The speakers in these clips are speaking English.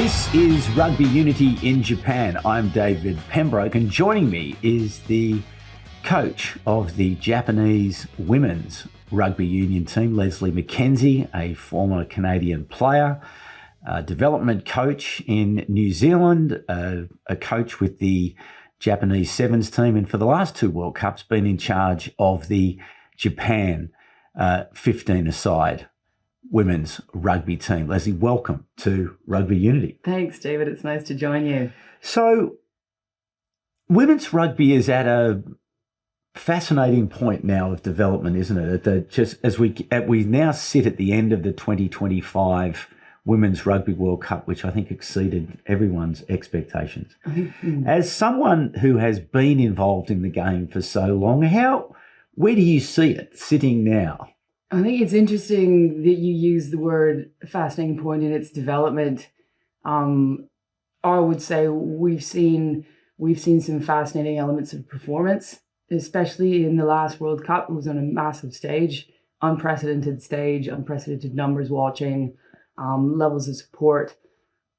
This is Rugby Unity in Japan. I'm David Pembroke, and joining me is the coach of the Japanese women's rugby union team, Lesley McKenzie, a former Canadian player, a development coach in New Zealand, a coach with the Japanese Sevens team, and for the last two World Cups been in charge of the Japan 15-a-side women's rugby team. Lesley, welcome to Rugby Unity. Thanks, David. It's nice to join you. So, women's rugby is at a fascinating point now of development, isn't it? Just as we now sit at the end of the 2025 Women's Rugby World Cup, which I think exceeded everyone's expectations. As someone who has been involved in the game for so long, where do you see it sitting now? I think it's interesting that you use the word fascinating point in its development. I would say we've seen some fascinating elements of performance, especially in the last World Cup. It was on a massive stage, unprecedented numbers watching, levels of support.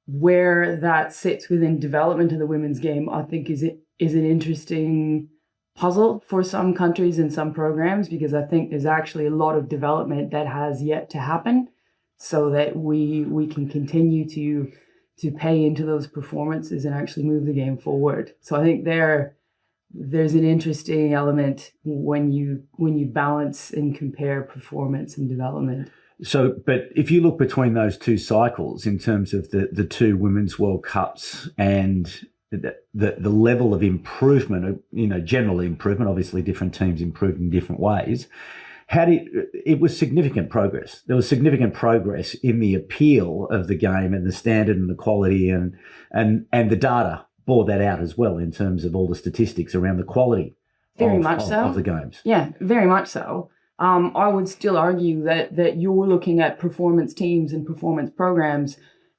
Where that sits within development of the women's game, I think is an interesting puzzle for some countries and some programs, because I think there's actually a lot of development that has yet to happen so that we can continue to pay into those performances and actually move the game forward. So I think there's an interesting element when you balance and compare performance and development. So, but if you look between those two cycles in terms of the two Women's World Cups and the level of improvement, general improvement, obviously different teams improved in different ways, it was significant progress. There was significant progress in the appeal of the game and the standard and the quality and the data bore that out as well in terms of all the statistics around the quality of the games. Yeah, very much so. I would still argue that you're looking at performance teams and performance programs.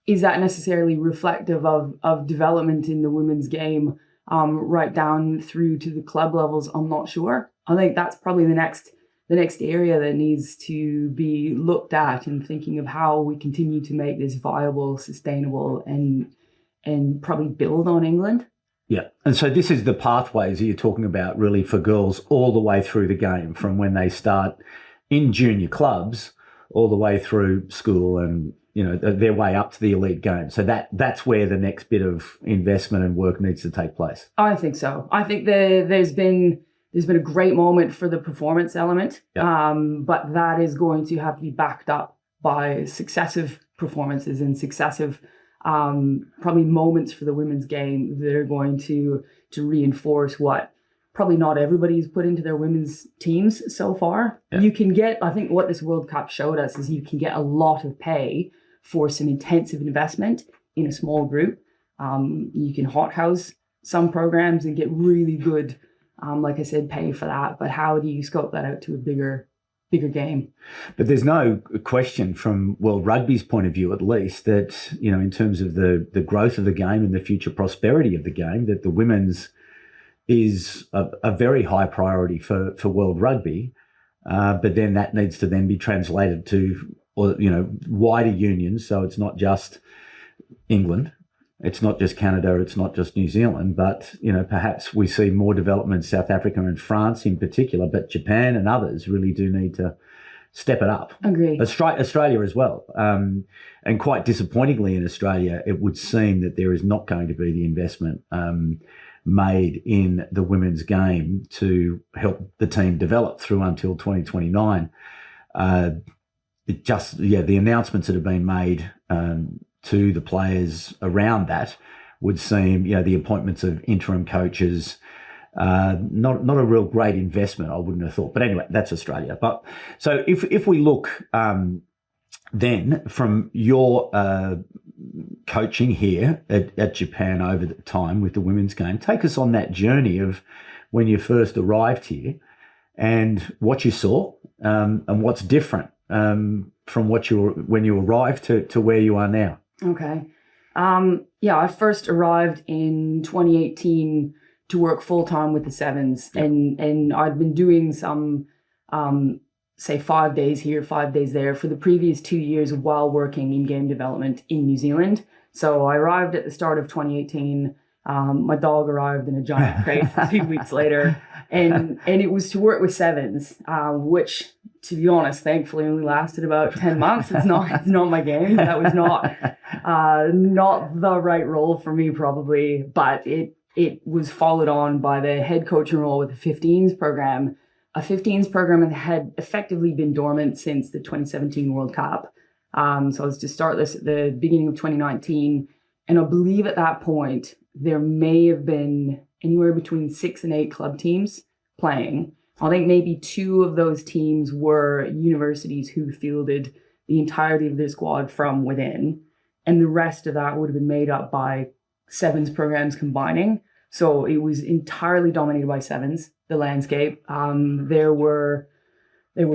Is that necessarily reflective of development in the women's game right down through to the club levels? I'm not sure. I think that's probably the next area that needs to be looked at in thinking of how we continue to make this viable, sustainable, and probably build on England. Yeah. And so this is the pathways that you're talking about really for girls all the way through the game, from when they start in junior clubs all the way through school and their way up to the elite game. So that's where the next bit of investment and work needs to take place. I think so. I think there's been a great moment for the performance element, but that is going to have to be backed up by successive performances and successive probably moments for the women's game that are going to reinforce what probably not everybody's put into their women's teams so far. Yeah. You can get, I think what this World Cup showed us is you can get a lot of pay for some intensive investment in a small group. You can hothouse some programs and get really good, like I said, pay for that. But how do you scope that out to a bigger game? But there's no question from World Rugby's point of view, at least, that, in terms of the growth of the game and the future prosperity of the game, that the women's is a very high priority for World Rugby. But then that needs to then be translated to, wider unions. So it's not just England, it's not just Canada, it's not just New Zealand, but, perhaps we see more development in South Africa and France in particular, but Japan and others really do need to step it up. Agree. Australia as well. And quite disappointingly in Australia, it would seem that there is not going to be the investment made in the women's game to help the team develop through until 2029. The announcements that have been made to the players around that would seem, the appointments of interim coaches, not a real great investment, I wouldn't have thought. But anyway, that's Australia. But so if we look then from your coaching here at Japan over the time with the women's game, take us on that journey of when you first arrived here and what you saw and what's different from when you arrived to where you are now. Okay. I first arrived in 2018 to work full-time with the Sevens. Yep. And I'd been doing some, say 5 days here, 5 days there for the previous 2 years while working in game development in New Zealand. So I arrived at the start of 2018. My dog arrived in a giant crate 2 weeks later, and it was to work with sevens, which, to be honest, thankfully only lasted about 10 months. It's not my game. That was not the right role for me, probably, but it was followed on by the head coaching role with the 15s program. A 15s program that had effectively been dormant since the 2017 World Cup. So I was to start this at the beginning of 2019, and I believe at that point there may have been anywhere between 6 and 8 club teams playing. I think maybe 2 of those teams were universities who fielded the entirety of their squad from within, and the rest of that would have been made up by sevens programs combining. So it was entirely dominated by sevens, the landscape. There were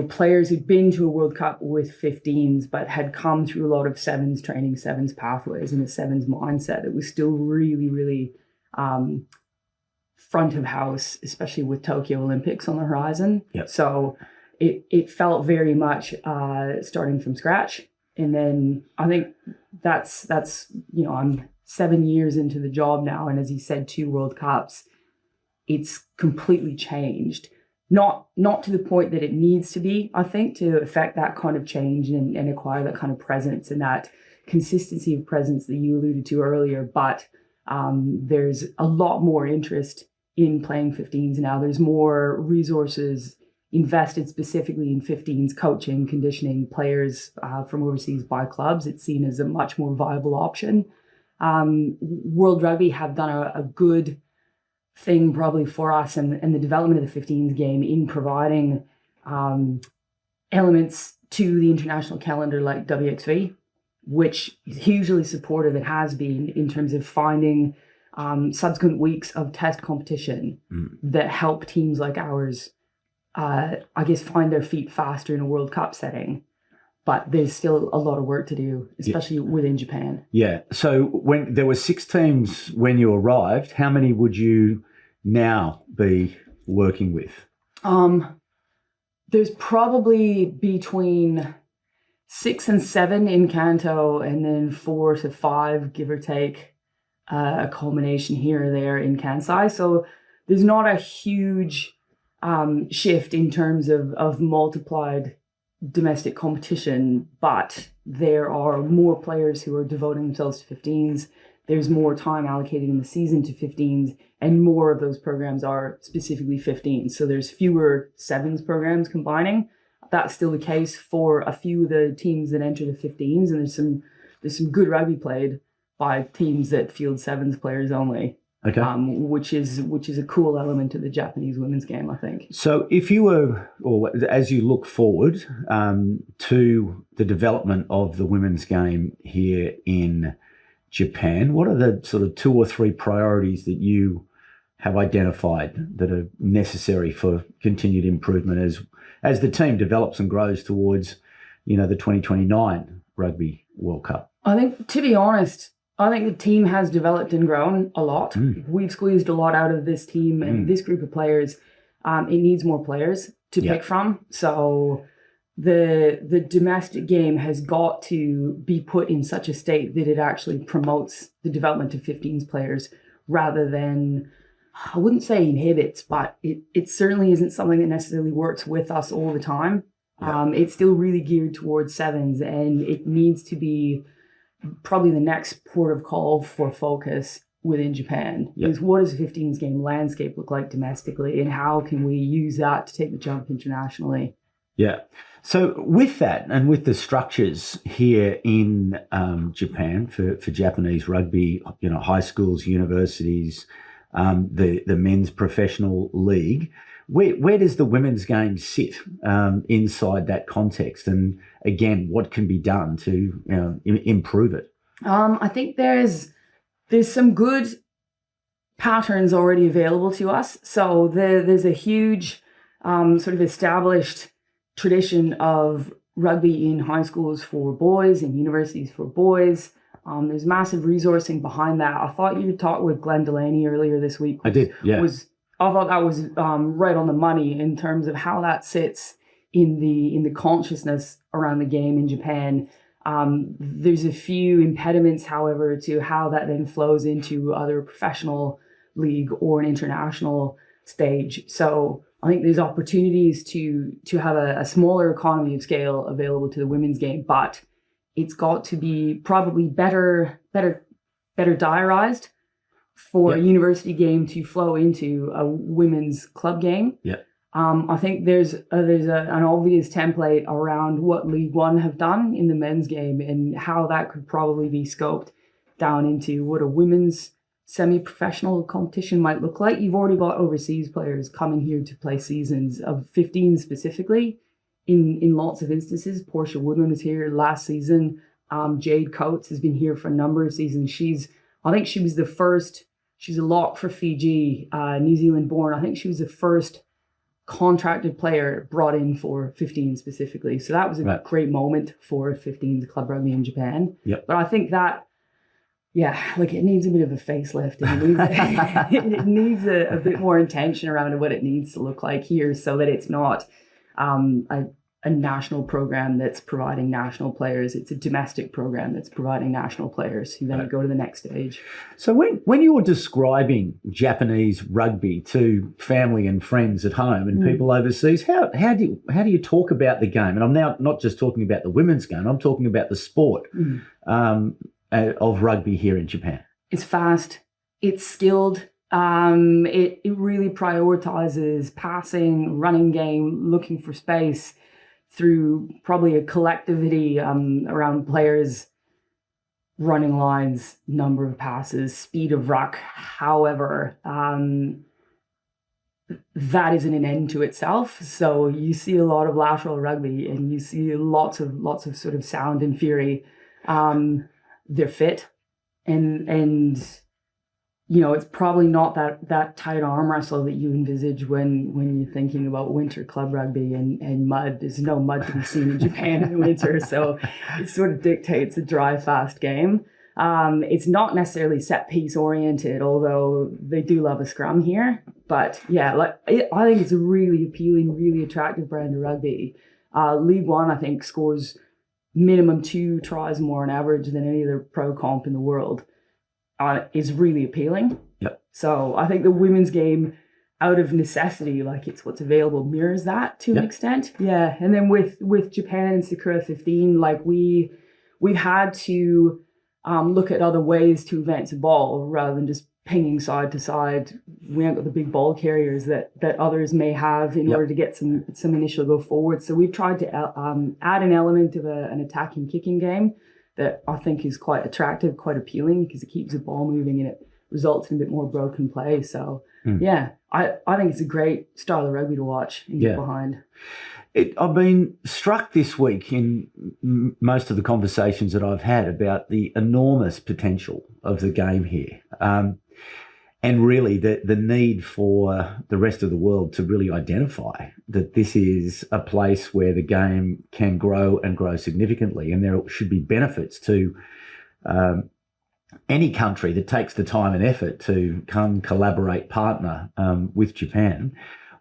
players who'd been to a World Cup with 15s, but had come through a lot of sevens training, sevens pathways, and a sevens mindset. It was still really, really front of house, especially with Tokyo Olympics on the horizon. Yep. So it felt very much starting from scratch. And then I think that's I'm 7 years into the job now, and as you said, 2 World Cups. It's completely changed. Not to the point that it needs to be, I think, to affect that kind of change and acquire that kind of presence and that consistency of presence that you alluded to earlier. But there's a lot more interest in playing 15s now. There's more resources invested specifically in 15s coaching, conditioning players from overseas by clubs. It's seen as a much more viable option. World Rugby have done a good thing probably for us and the development of the 15s game in providing elements to the international calendar like WXV, which is hugely supportive. It has been in terms of finding subsequent weeks of test competition that help teams like ours, find their feet faster in a World Cup setting. But there's still a lot of work to do, especially within Japan. Yeah. So when there were 6 teams when you arrived, how many would you now be working with? There's probably between 6 and 7 in Kanto, and then 4 to 5, give or take, a culmination here or there in Kansai. So there's not a huge shift in terms of multiplied domestic competition, but there are more players who are devoting themselves to 15s. There's more time allocated in the season to 15s, and more of those programs are specifically 15s. So there's fewer sevens programs combining. That's still the case for a few of the teams that enter the 15s, and there's some good rugby played by teams that field sevens players only. Okay. Which is a cool element of the Japanese women's game, I think. So if you were, or as you look forward to the development of the women's game here in Japan, what are the sort of 2 or 3 priorities that you have identified that are necessary for continued improvement as the team develops and grows towards, the 2029 Rugby World Cup? I think, to be honest, the team has developed and grown a lot. We've squeezed a lot out of this team and this group of players. It needs more players to pick from. So the domestic game has got to be put in such a state that it actually promotes the development of 15s players rather than, I wouldn't say inhibits, but it certainly isn't something that necessarily works with us all the time. It's still really geared towards sevens, and it needs to be probably the next port of call for focus within Japan is what does the 15s game landscape look like domestically, and how can we use that to take the jump internationally? Yeah. So with that and with the structures here in Japan for Japanese rugby, high schools, universities, the men's professional league, where does the women's game sit inside that context? And again, what can be done to improve it? I think there's some good patterns already available to us. So there's a huge sort of established tradition of rugby in high schools for boys and universities for boys. There's massive resourcing behind that. I thought you talked with Glenn Delaney earlier this week. I did, yeah. I thought that was right on the money in terms of how that sits in the consciousness around the game in Japan. There's a few impediments, however, to how that then flows into other professional league or an international stage. So I think there's opportunities to have a smaller economy of scale available to the women's game, but it's got to be probably better diarized for a university game to flow into a women's club game. Yeah. I think there's an obvious template around what League One have done in the men's game and how that could probably be scoped down into what a women's semi-professional competition might look like. You've already got overseas players coming here to play seasons of 15 specifically. In lots of instances, Portia Woodman was here last season. Jade Coates has been here for a number of seasons. I think she was the first. She's a lock for Fiji, New Zealand born. I think she was the first contracted player brought in for 15 specifically. So that was a great moment for 15's club rugby in Japan. Yep. But I think that, it needs a bit of a facelift. And it needs a bit more intention around what it needs to look like here so that it's not a national program that's providing national players. It's a domestic program that's providing national players who then go to the next stage. So when you're describing Japanese rugby to family and friends at home and people overseas, how do you talk about the game? And I'm now not just talking about the women's game. I'm talking about the sport of rugby here in Japan. It's fast. It's skilled. It really prioritizes passing, running game, looking for space through probably a collectivity around players, running lines, number of passes, speed of ruck. However, that isn't an end to itself. So you see a lot of lateral rugby and you see lots of sort of sound and fury. They're fit and it's probably not that tight arm wrestle that you envisage when you're thinking about winter club rugby and mud. There's no mud to be seen in Japan in winter, so it sort of dictates a dry, fast game. It's not necessarily set piece oriented, although they do love a scrum here. But I think it's a really appealing, really attractive brand of rugby. League One, I think, scores minimum 2 tries more on average than any other pro comp in the world. Is really appealing. Yep. So I think the women's game, out of necessity, like it's what's available, mirrors that to an extent. Yeah. And then with Japan and Sakura 15, like we've had to look at other ways to advance a ball rather than just pinging side to side. We haven't got the big ball carriers that others may have in order to get some initial go forward. So we've tried to add an element of an attacking kicking game that I think is quite attractive, quite appealing because it keeps the ball moving and it results in a bit more broken play. So, I think it's a great style of rugby to watch and get behind. I've been struck this week in most of the conversations that I've had about the enormous potential of the game here. And really the need for the rest of the world to really identify that this is a place where the game can grow and grow significantly. And there should be benefits to any country that takes the time and effort to come collaborate, partner with Japan.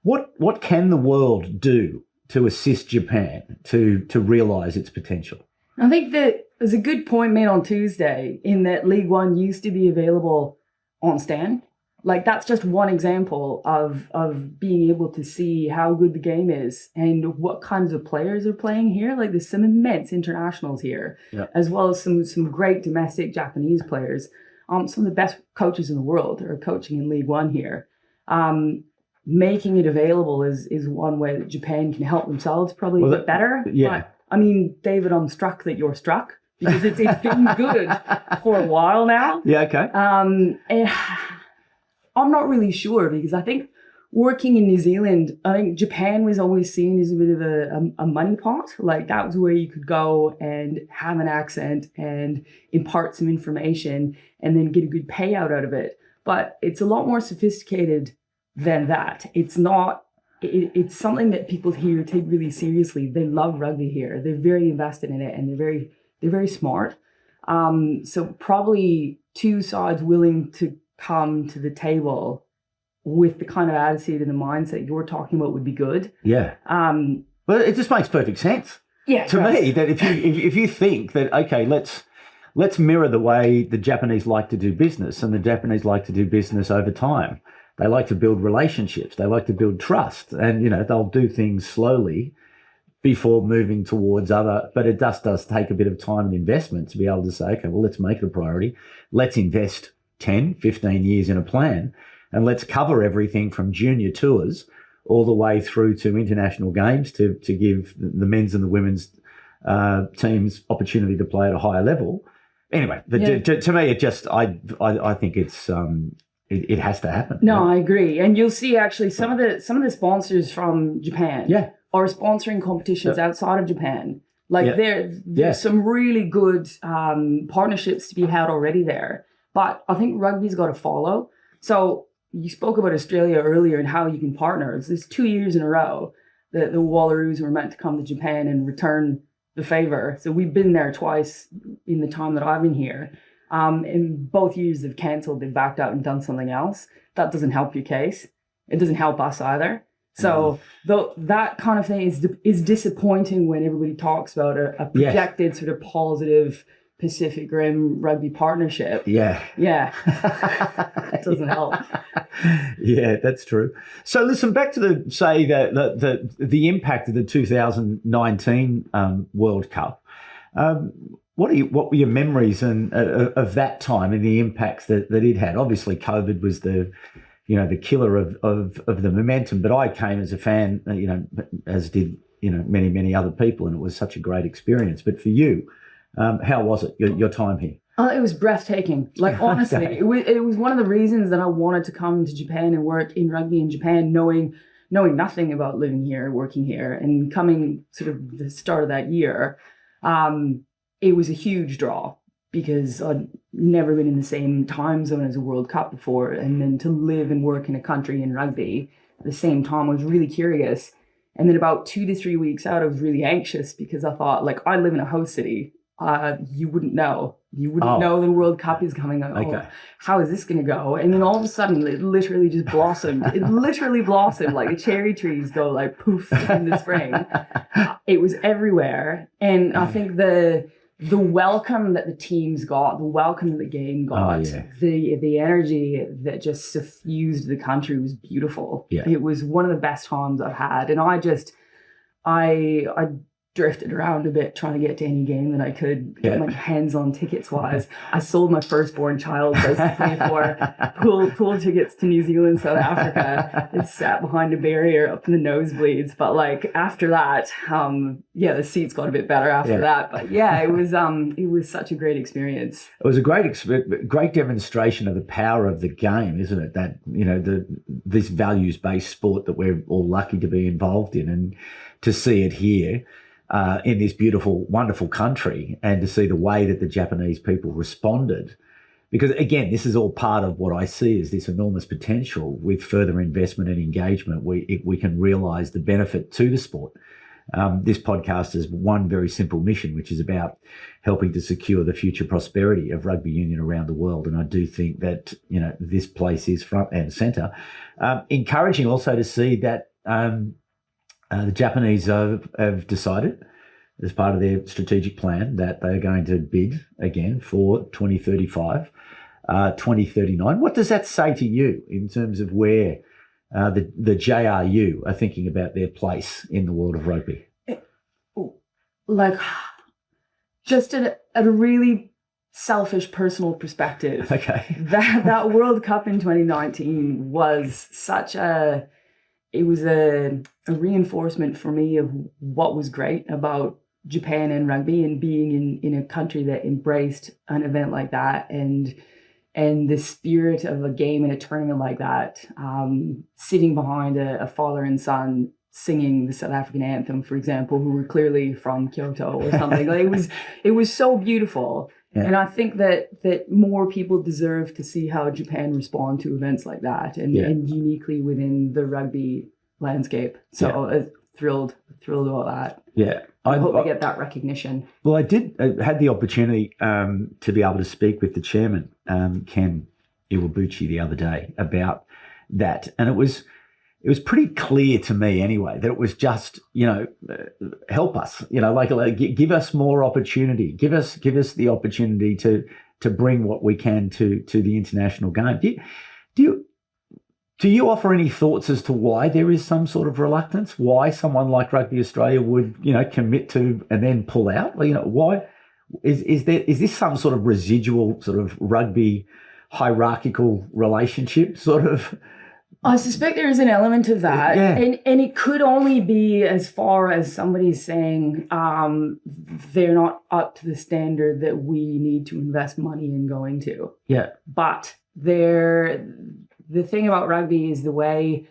What can the world do to assist Japan to realise its potential? I think that there's a good point made on Tuesday in that League One used to be available on Stan. Like that's just one example of being able to see how good the game is and what kinds of players are playing here. Like there's some immense internationals here, as well as some great domestic Japanese players. Some of the best coaches in the world are coaching in League One here. Making it available is one way that Japan can help themselves probably a bit better. Yeah. But, I mean, David, I'm struck that you're struck because it's been good for a while now. Yeah, okay. And I'm not really sure because I think working in New Zealand, I think Japan was always seen as a bit of a money pot. Like that was where you could go and have an accent and impart some information and then get a good payout out of it. But it's a lot more sophisticated than that. It's not, it's something that people here take really seriously. They love rugby here. They're very invested in it and they're very smart. So probably two sides willing to come to the table with the kind of attitude and the mindset you're talking about would be good. Yeah. Well, it just makes perfect sense. Yeah, to me, that if you think that, okay, let's mirror the way the Japanese like to do business, and the Japanese like to do business over time. They like to build relationships. They like to build trust, and they'll do things slowly before moving towards other. But it does take a bit of time and investment to be able to say, okay, well, let's make it a priority. Let's invest 10, 15 years in a plan, and let's cover everything from junior tours all the way through to international games to give the men's and the women's teams opportunity to play at a higher level. Anyway, to me, it just I think it's it has to happen. No, I agree, and you'll see actually some of the sponsors from Japan are sponsoring competitions outside of Japan. Like there's some really good partnerships to be had already there, but I think rugby's got to follow. So you spoke about Australia earlier and how you can partner. There's 2 years in a row that the Wallaroos were meant to come to Japan and return the favor. So we've been there twice in the time that I've been here. In both years they've cancelled, they've backed out and done something else. That doesn't help your case. It doesn't help us either. So that kind of thing is disappointing when everybody talks about a projected sort of positive Pacific Rim rugby partnership. Yeah. It doesn't help. Yeah, that's true. So listen, back to the impact of the 2019 World Cup. What were your memories of that time and the impacts that it had? Obviously, COVID was the killer of the momentum, but I came as a fan, as did many other people, and it was such a great experience. But for you, how was it, your time here? Oh, it was breathtaking. Like, honestly, it was one of the reasons that I wanted to come to Japan and work in rugby in Japan, knowing nothing about living here, working here, and coming sort of the start of that year. It was a huge draw because I'd never been in the same time zone as a World Cup before. And then to live and work in a country in rugby at the same time, I was really curious. And then about 2 to 3 weeks out, I was really anxious because I thought, like, I live in a host city. You wouldn't know. You wouldn't know the World Cup is coming out. Okay. How is this going to go? And then all of a sudden, it literally just blossomed. It literally blossomed. Like the cherry trees go like poof in the spring. It was everywhere. And I think the welcome that the teams got, the welcome that the game got, the energy that just suffused the country was beautiful. Yeah. It was one of the best times I've had. And I drifted around a bit trying to get to any game that I could get my hands on tickets wise. I sold my firstborn child basically for pool tickets to New Zealand, South Africa, and sat behind a barrier up in the nosebleeds. But like after that, the seats got a bit better after that. But it was such a great experience. It was a great demonstration of the power of the game, isn't it? That, this values-based sport that we're all lucky to be involved in, and to see it here. In this beautiful, wonderful country, and to see the way that the Japanese people responded. Because, again, this is all part of what I see as this enormous potential. With further investment and engagement, we can realise the benefit to the sport. This podcast has one very simple mission, which is about helping to secure the future prosperity of rugby union around the world. And I do think that, this place is front and centre. Encouraging also to see that the Japanese have decided, as part of their strategic plan, that they're going to bid again for 2035, 2039. What does that say to you in terms of where the JRU are thinking about their place in the world of rugby? Like, just at a really selfish personal perspective, that World Cup in 2019 was such a reinforcement for me of what was great about Japan and rugby, and being in a country that embraced an event like that, and the spirit of a game in a tournament like that, sitting behind a father and son singing the South African anthem, for example, who were clearly from Kyoto or something. Like, it was so beautiful. Yeah. And I think that more people deserve to see how Japan respond to events like that, and uniquely within the rugby landscape. So thrilled about that. Yeah. I hope we get that recognition. Well, I had the opportunity to be able to speak with the chairman, Ken Iwabuchi, the other day about that. And it it was pretty clear to me anyway that it was just, help us, like give us more opportunity, give us the opportunity to bring what we can to the international game. Do you offer any thoughts as to why there is some sort of reluctance? Why someone like Rugby Australia would, commit to and then pull out? Why is this some sort of residual sort of rugby hierarchical relationship sort of? I suspect there is an element of that. Yeah. And it could only be as far as somebody's saying they're not up to the standard that we need to invest money in going to. Yeah. But the thing about rugby is the way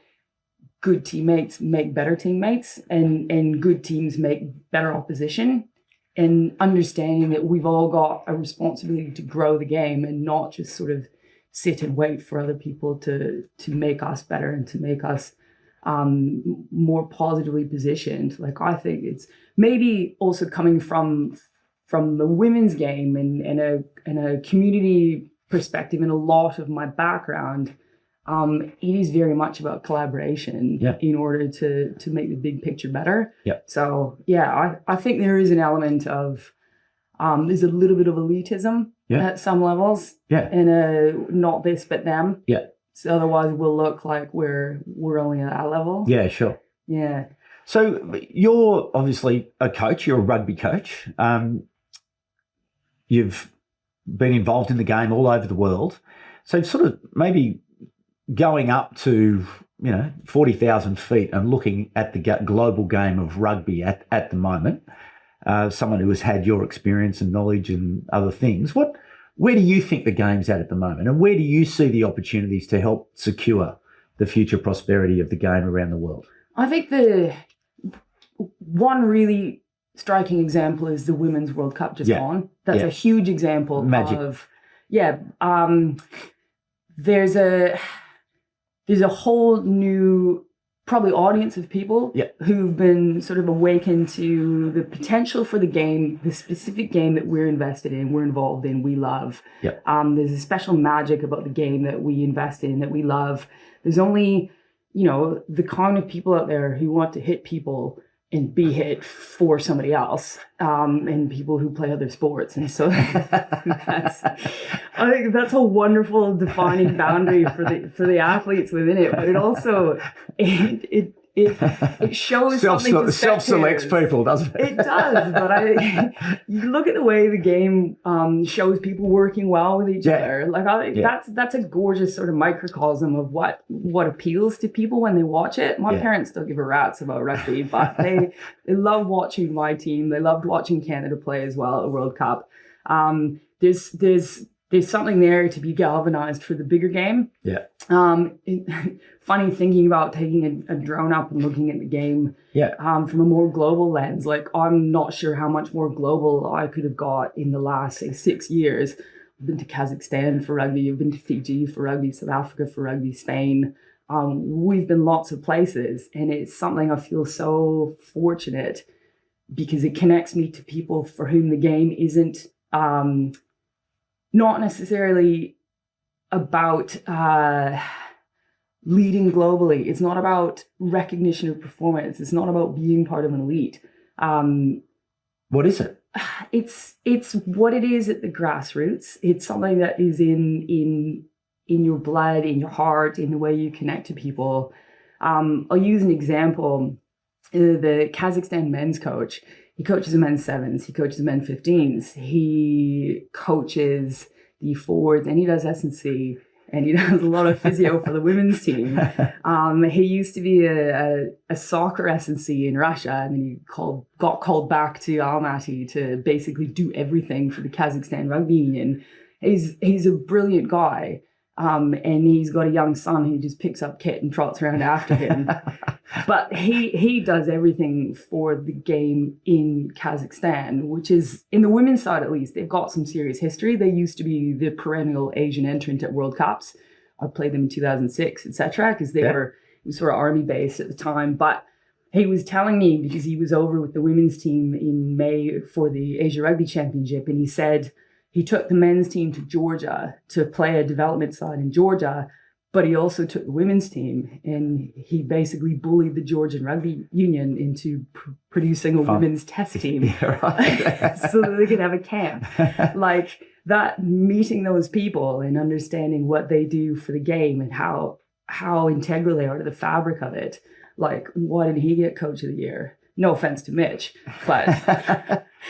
good teammates make better teammates and good teams make better opposition, and understanding that we've all got a responsibility to grow the game and not just sort of sit and wait for other people to make us better and to make us more positively positioned. Like, I think it's maybe also coming from the women's game and a community perspective, and a lot of my background, it is very much about collaboration in order to make the big picture better. Yeah. So I think there is an element of there's a little bit of elitism at some levels. Yeah. And not this but them. Yeah. So otherwise we'll look like we're only at that level. Yeah, sure. Yeah. So you're obviously a coach. You're a rugby coach. You've been involved in the game all over the world. So sort of maybe going up to 40,000 feet and looking at the global game of rugby at the moment, someone who has had your experience and knowledge and other things, where do you think the game's at the moment, and where do you see the opportunities to help secure the future prosperity of the game around the world? I think the one really striking example is the Women's World Cup just on. That's a huge example. Magic. Of there's a whole new probably audience of people who've been sort of awakened to the potential for the game, the specific game that we're invested in, we're involved in, we love. There's a special magic about the game that we invest in, that we love. There's only, the kind of people out there who want to hit people and be hit for somebody else, and people who play other sports. And so I think that's a wonderful defining boundary for the athletes within it. But it also it shows something to self-selects people, doesn't it? It does, but you look at the way the game shows people working well with each other. Like that's a gorgeous sort of microcosm of what appeals to people when they watch it. My parents don't give a rat's about rugby, but they love watching my team. They loved watching Canada play as well at the World Cup. There's something there to be galvanized for the bigger game. Yeah. Funny thinking about taking a drone up and looking at the game from a more global lens. Like, I'm not sure how much more global I could have got in the last, say, 6 years. I've been to Kazakhstan for rugby. I've been to Fiji for rugby, South Africa for rugby, Spain. We've been lots of places, and it's something I feel so fortunate because it connects me to people for whom the game isn't not necessarily about leading globally. It's not about recognition of performance. It's not about being part of an elite. What is it? It's what it is at the grassroots. It's something that is in your blood, in your heart, in the way you connect to people. I'll use an example. The Kazakhstan men's coach, he coaches the men's sevens, he coaches the men's 15s, he coaches the forwards, and he does S&C, and he does a lot of physio for the women's team. He used to be a soccer S&C in Russia, and then he got called back to Almaty to basically do everything for the Kazakhstan Rugby Union. He's a brilliant guy. And he's got a young son who just picks up kit and trots around after him. But he does everything for the game in Kazakhstan, which is, in the women's side at least, they've got some serious history. They used to be the perennial Asian entrant at World Cups. I played them in 2006, etc., because they were sort of army based at the time. But he was telling me, because he was over with the women's team in May for the Asia Rugby Championship, and he said he took the men's team to Georgia to play a development side in Georgia, But he also took the women's team and he basically bullied the Georgian Rugby Union into producing a women's test team so that they could have a camp. Like that, meeting those people and understanding what they do for the game and how integral they are to the fabric of it. Like, why did he get Coach of the Year? No offense to Mitch, but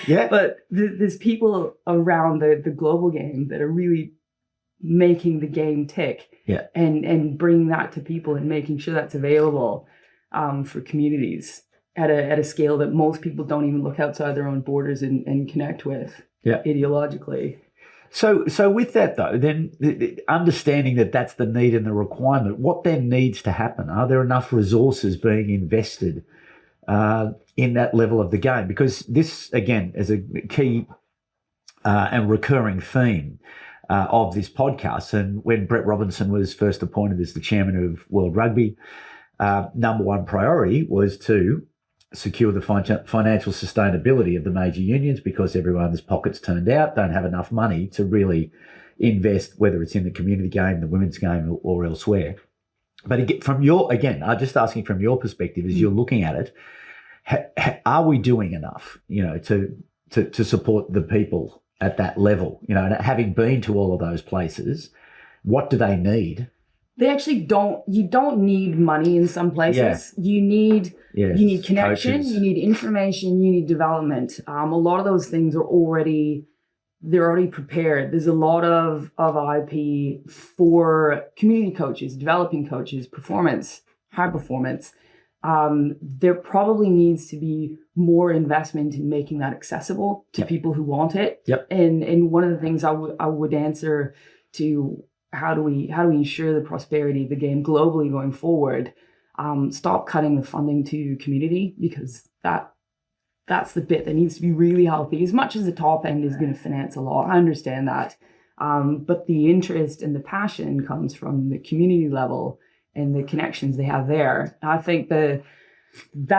but there's people around the global game that are really making the game tick, and bringing that to people and making sure that's available for communities at a scale that most people don't even look outside their own borders and connect with ideologically. So with that though, then understanding that that's the need and the requirement, what then needs to happen? Are there enough resources being invested in that level of the game? Because this, again, is a key and recurring theme of this podcast. And when Brett Robinson was first appointed as the chairman of World Rugby, number one priority was to secure the financial sustainability of the major unions, because everyone's pockets turned out, don't have enough money to really invest, whether it's in the community game, the women's game, or elsewhere. But from I'm just asking from your perspective, as you're looking at it, are we doing enough, to support the people at that level? And having been to all of those places, what do they need? They actually don't. You don't need money in some places. You need connection. Coaches. You need information. You need development. A lot of those things are already prepared. There's a lot of IP for community coaches, developing coaches, performance, high performance. There probably needs to be more investment in making that accessible to people who want it. And one of the things I would answer to, how do we ensure the prosperity of the game globally going forward? Stop cutting the funding to community, because that's the bit that needs to be really healthy. As much as the top end is going to finance a lot, I understand that. But the interest and the passion comes from the community level and the connections they have there. I think that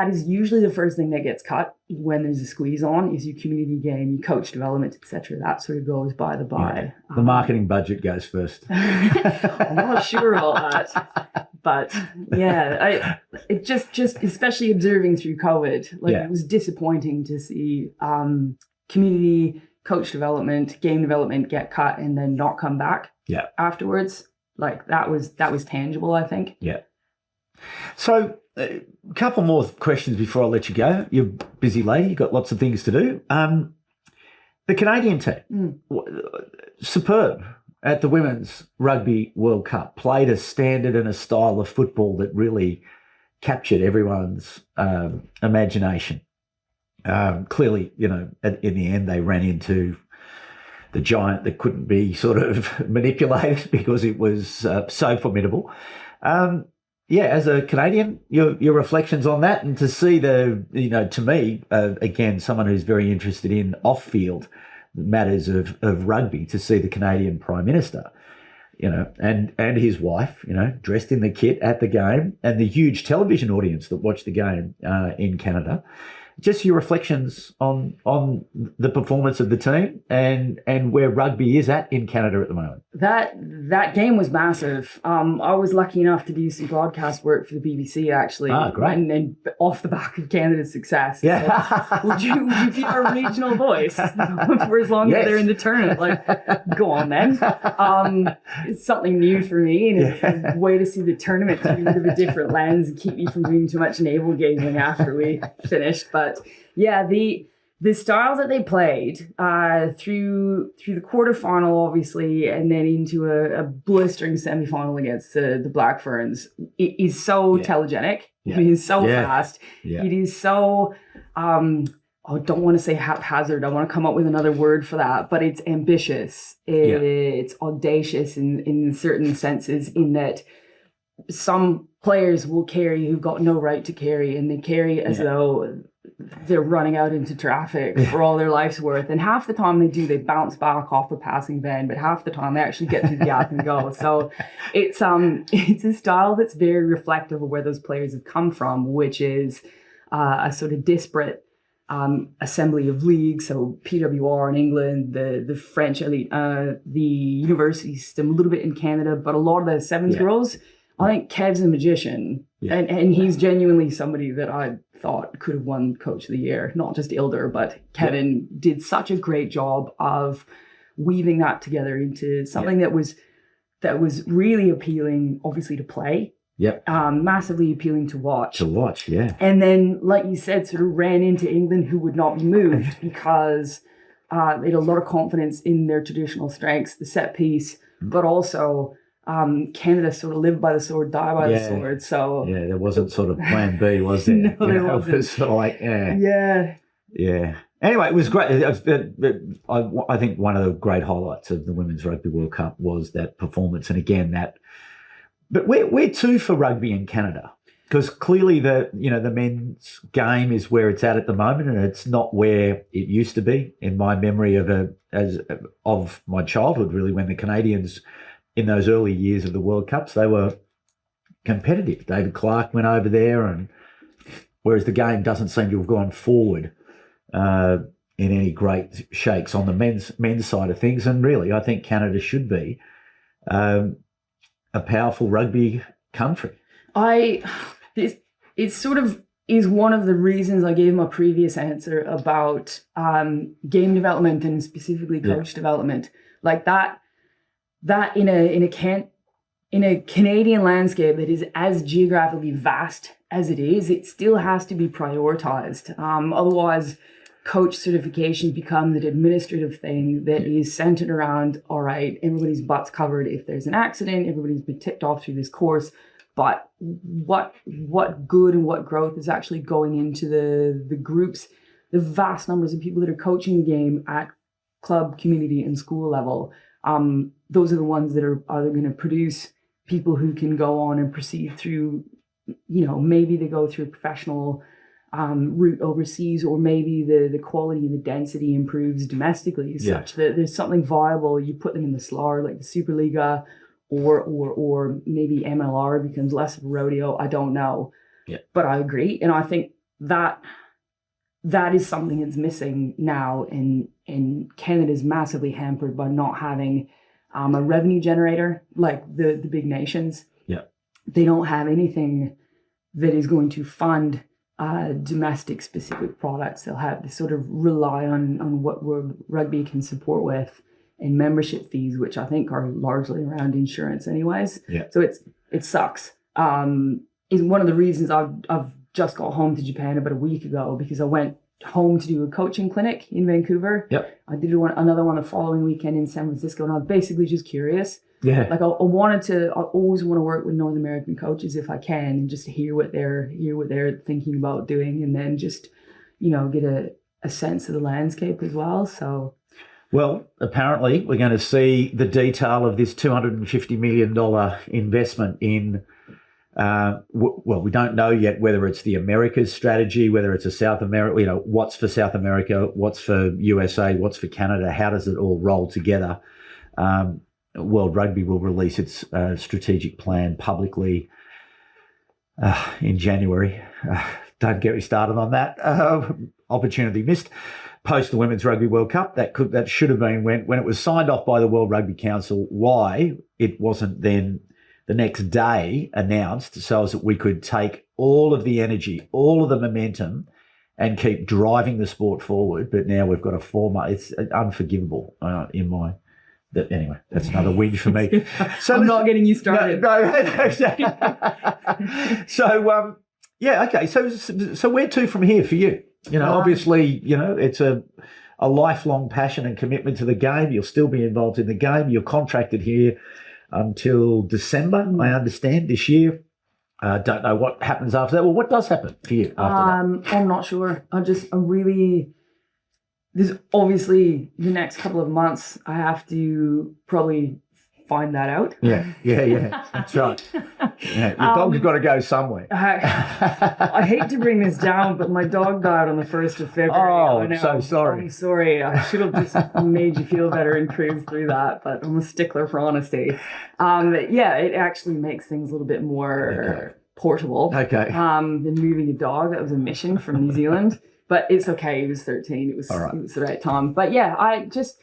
is usually the first thing that gets cut when there's a squeeze on, is your community game, your coach development, etc. That sort of goes by the by. The marketing budget goes first. I'm not sure about that, but it just especially observing through COVID, it was disappointing to see community coach development, game development get cut and then not come back afterwards. Like that was tangible, I think. Yeah. So a couple more questions before I let you go. You're a busy lady. You've got lots of things to do. The Canadian team, superb at the Women's Rugby World Cup, played a standard and a style of football that really captured everyone's imagination. Clearly, in the end, they ran into the giant that couldn't be sort of manipulated because it was so formidable. As a Canadian, your reflections on that, and to see to me, again, someone who's very interested in off-field matters of rugby, to see the Canadian Prime Minister, and his wife, dressed in the kit at the game, and the huge television audience that watched the game in Canada. Just your reflections on the performance of the team and where rugby is at in Canada at the moment. That game was massive. I was lucky enough to do some broadcast work for the BBC, actually. Great. And off the back of Canada's success. Yeah. So, would you be our regional voice for as long as they're in the tournament? Like, go on then. It's something new for me, and it's a way to see the tournament through a bit of a different lens and keep me from doing too much navel gazing after we finished. But the styles that they played through the quarterfinal, obviously, and then into a blistering semifinal against the Black Ferns, it is so telegenic. It is so fast. It is so I don't want to say haphazard. I want to come up with another word for that, but it's ambitious. It's audacious in certain senses, in that some players will carry who've got no right to carry, and they carry as though they're running out into traffic for all their life's worth. And half the time they bounce back off a passing van, but half the time they actually get through the gap and go. So it's a style that's very reflective of where those players have come from, which is a sort of disparate assembly of leagues, so PWR in England, the French elite, the university system, a little bit in Canada, but a lot of the sevens girls. I think Kev's a magician, and he's genuinely somebody that I thought could have won Coach of the Year, not just Ilder, but Kevin did such a great job of weaving that together into something that was really appealing, obviously, to play. Massively appealing to watch. And then, like you said, sort of ran into England, who would not be moved because they had a lot of confidence in their traditional strengths, the set piece, but also Canada sort of lived by the sword, die by the sword. So there wasn't sort of plan B, was there? No, there wasn't. It was sort of like, Anyway, it was great. I think one of the great highlights of the Women's Rugby World Cup was that performance, and again that. But where to for rugby in Canada? Because clearly the men's game is where it's at the moment, and it's not where it used to be. In my memory of my childhood, really, when the Canadians in those early years of the World Cups, they were competitive. David Clark went over there, and whereas the game doesn't seem to have gone forward in any great shakes on the men's side of things. And really, I think Canada should be a powerful rugby country. It sort of is one of the reasons I gave my previous answer about game development and specifically coach development. Like that in a Canadian landscape that is as geographically vast as it is, it still has to be prioritized. Otherwise, coach certification becomes an administrative thing that is centered around, all right, everybody's butt's covered if there's an accident, everybody's been ticked off through this course, but what good and what growth is actually going into the groups, the vast numbers of people that are coaching the game at club, community, and school level. Those are the ones that are either going to produce people who can go on and proceed through, maybe they go through a professional route overseas, or maybe the quality and the density improves domestically such that there's something viable. You put them in the SLAR, like the Superliga, or maybe MLR becomes less of a rodeo. I don't know. But I agree. And I think that is something that's missing now, and Canada's massively hampered by not having a revenue generator like the big nations. They don't have anything that is going to fund domestic specific products. They sort of rely on what World Rugby can support with, and membership fees, which I think are largely around insurance anyways. So it sucks. Is one of the reasons I've just got home to Japan about a week ago, because I went home to do a coaching clinic in Vancouver. I did another one the following weekend in San Francisco, and I was basically just curious. Like I always want to work with North American coaches if I can, and just hear what they're thinking about doing, and then just, get a sense of the landscape as well. So, well, apparently we're going to see the detail of this $250 million investment in, we don't know yet whether it's the Americas strategy, whether it's a South America, what's for South America, what's for USA, what's for Canada, how does it all roll together? World Rugby will release its strategic plan publicly in January. Don't get me started on that. Opportunity missed. Post the Women's Rugby World Cup, that should have been when it was signed off by the World Rugby Council. Why it wasn't then the next day announced, so as that we could take all of the energy, all of the momentum, and keep driving the sport forward. But now we've got a 4 month. It's unforgivable in my. Anyway, that's another win for me. So I'm not getting you started. No. So okay. So where to from here for you? Obviously, it's a lifelong passion and commitment to the game. You'll still be involved in the game. You're contracted here until December, I understand, this year. Don't know what happens after that. Well, what does happen for you after that? I'm not sure. There's obviously the next couple of months, I have to probably find that out. Yeah. That's right. Your dog's got to go somewhere. I hate to bring this down, but my dog died on the 1st of February. Oh, I'm so sorry. I'm sorry. I should have just made you feel better and cruised through that, but I'm a stickler for honesty. It actually makes things a little bit more portable. Okay. Than moving a dog. That was a mission from New Zealand. but it's okay. He was 13. It was, All right. It was the right time. But yeah, I just,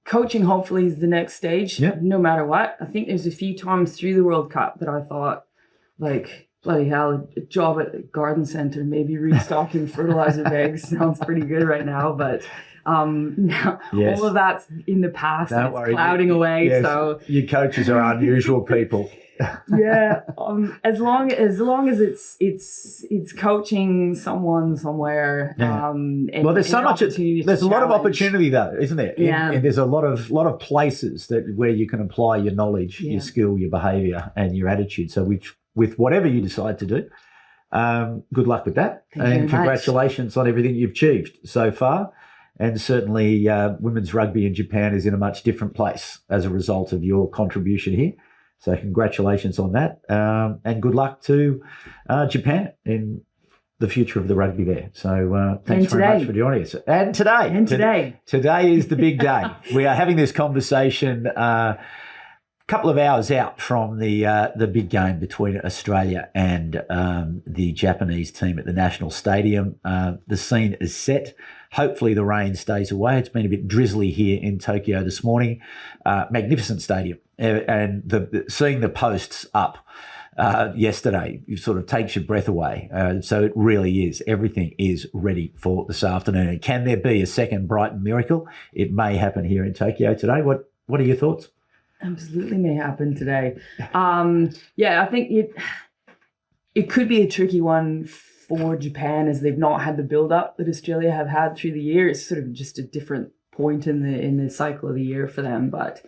coaching hopefully is the next stage, no matter what. I think there's a few times through the World Cup that I thought, like, bloody hell, a job at the garden centre, maybe restocking fertilizer bags sounds pretty good right now. But now all of that's in the past. Don't and it's worry. clouding away. Yes, So your coaches are unusual people. yeah, as long as it's coaching someone somewhere. Yeah. And, Well, there's so and much. opportunity to There's a lot of challenge. opportunity, though, isn't there? Yeah. And there's a lot of places where you can apply your knowledge, your skill, your behaviour, and your attitude. So with whatever you decide to do, good luck with that, Thank you and very congratulations on everything you've achieved so far. And certainly, women's rugby in Japan is in a much different place as a result of your contribution here. So congratulations on that, and good luck to Japan in the future of the rugby there. So thanks very much for joining us. And today is the big day. We are having this conversation a couple of hours out from the big game between Australia and the Japanese team at the National Stadium. The scene is set. Hopefully the rain stays away. It's been a bit drizzly here in Tokyo this morning. Magnificent stadium. And seeing the posts up yesterday sort of takes your breath away. So it really is. Everything is ready for this afternoon. And can there be a second Brighton miracle? It may happen here in Tokyo today. What are your thoughts? Absolutely may happen today. I think it could be a tricky one for Japan, as they've not had the build-up that Australia have had through the year. It's sort of just a different point in the cycle of the year for them. But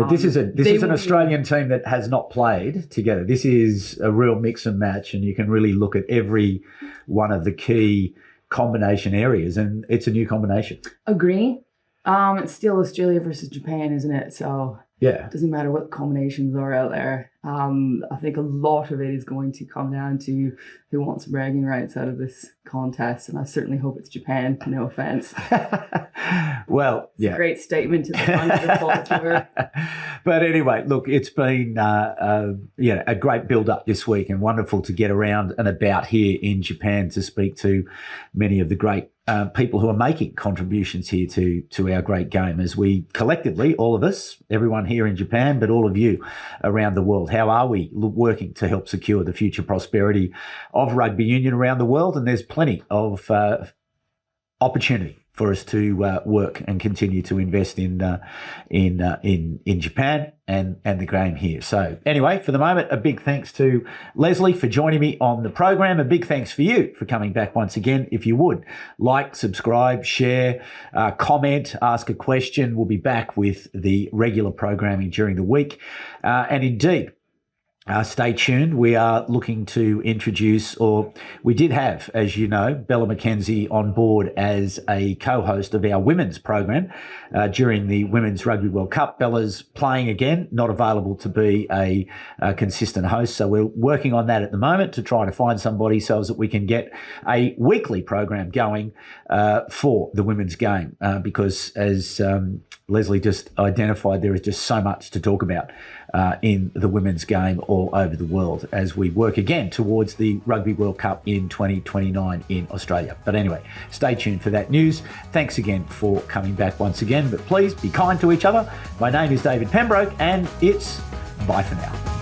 this is an Australian team that has not played together. This is a real mix and match, and you can really look at every one of the key combination areas, and it's a new combination. Agree. It's still Australia versus Japan, isn't it? So yeah, it doesn't matter what combinations are out there. I think a lot of it is going to come down to who wants bragging rights out of this contest, and I certainly hope it's Japan. No offense. Well, yeah, great statement to the front of the fall tour. But anyway, look, it's been a great build-up this week, and wonderful to get around and about here in Japan to speak to many of the great people who are making contributions here to our great game, as we collectively, all of us, everyone here in Japan, but all of you around the world, how are we working to help secure the future prosperity of rugby union around the world? And there's plenty of opportunity for us to work and continue to invest in Japan and the game here. So anyway, for the moment, a big thanks to Lesley for joining me on the program. A big thanks for you for coming back once again. If you would like, subscribe, share, comment, ask a question. We'll be back with the regular programming during the week. And indeed, stay tuned. We are looking to introduce, or we did have, as you know, Bella McKenzie on board as a co-host of our women's program during the Women's Rugby World Cup. Bella's playing again, not available to be a consistent host. So we're working on that at the moment to try to find somebody so that we can get a weekly program going for the women's game, because as Lesley just identified, there is just so much to talk about in the women's game all over the world as we work again towards the Rugby World Cup in 2029 in Australia. But anyway, stay tuned for that news. Thanks again for coming back once again, but please be kind to each other. My name is David Pembroke, and it's bye for now.